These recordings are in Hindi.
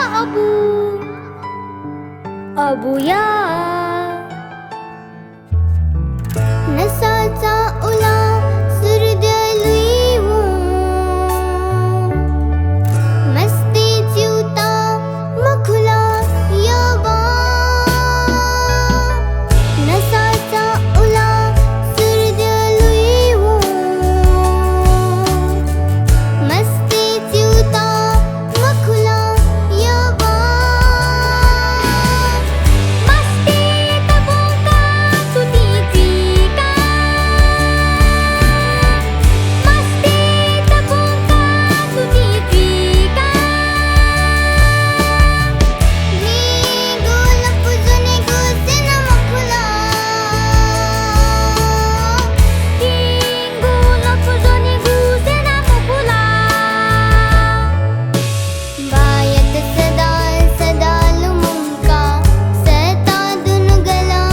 अबू अबूया नसाचा उला सुरदलुईवू मस्ती चिवता मखुला यबा नसाचा उला सुरदलुईवू मस्ती चिवता मखुला यबा मस्ती तबोका तुनीची का मस्ती तबोका तुनीची का नी गोल पुजुने गुसेन मखुला नी गोल पुजुने गुसेन मखुला बायत सदा सदालु मुमका सता दुन गला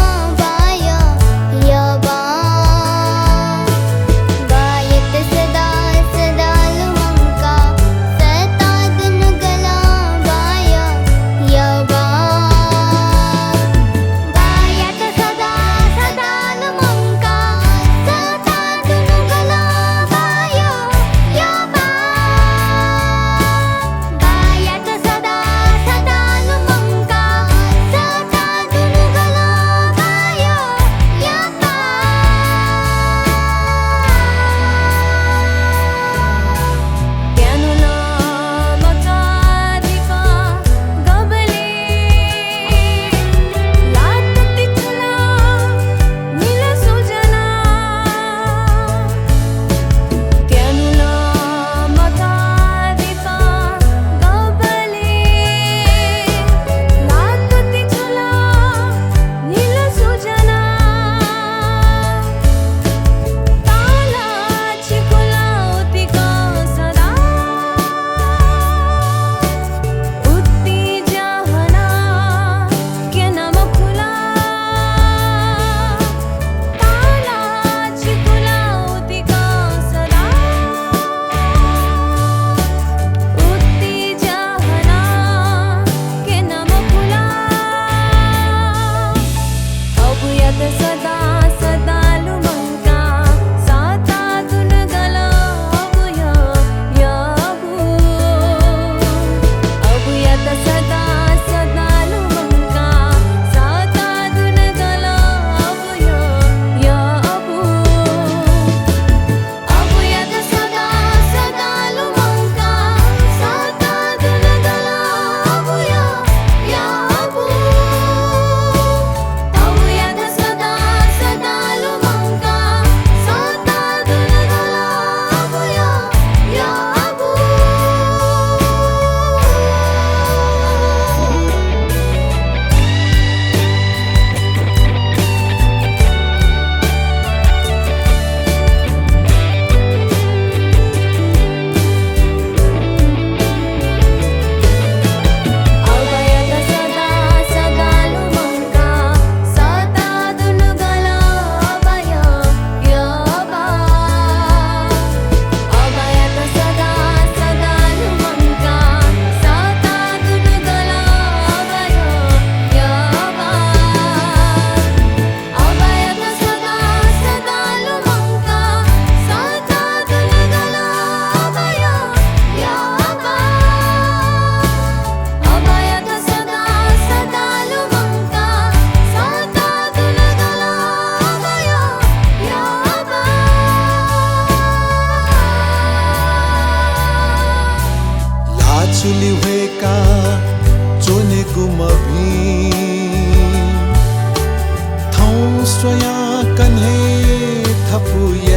बाया यबा बायत सदा सदालु मुमका सता दुन गला बाया यबा बायत सदा सदालु मुमका सता दुन गला बाया यबा बायत सदा सदालु मुमका सता दुन गला बाया यबा Pianola magadipa gabale latati chula nila sujana Pianola magadipa gabale latati chula nila sujana ताला चिकुला उतिका सदा उत्ती जहना के नम खुला ताला चिकुला उतिका सदा उत्ती जहना के नम खुला अब यत सदा सदालु मंका साता दुन गला अब यत सदा सदालु मंका साता दुन गला अब यत सदा सदालु मंका साता दुन गला अब यत सदा सदालु मंका साता दुन गला अभयत सदा सदालु मंका साता दुन गला यबा अभयत सदा सदालु मंका साता दुन गला यबा अभयत सदा सदालु मंका साता दुन गला यबा अभयत सदा सदालु मंका साता दुन गला यबा लाचुली हुएका चोने गुमभी थौ स्वया कन्हे थपुया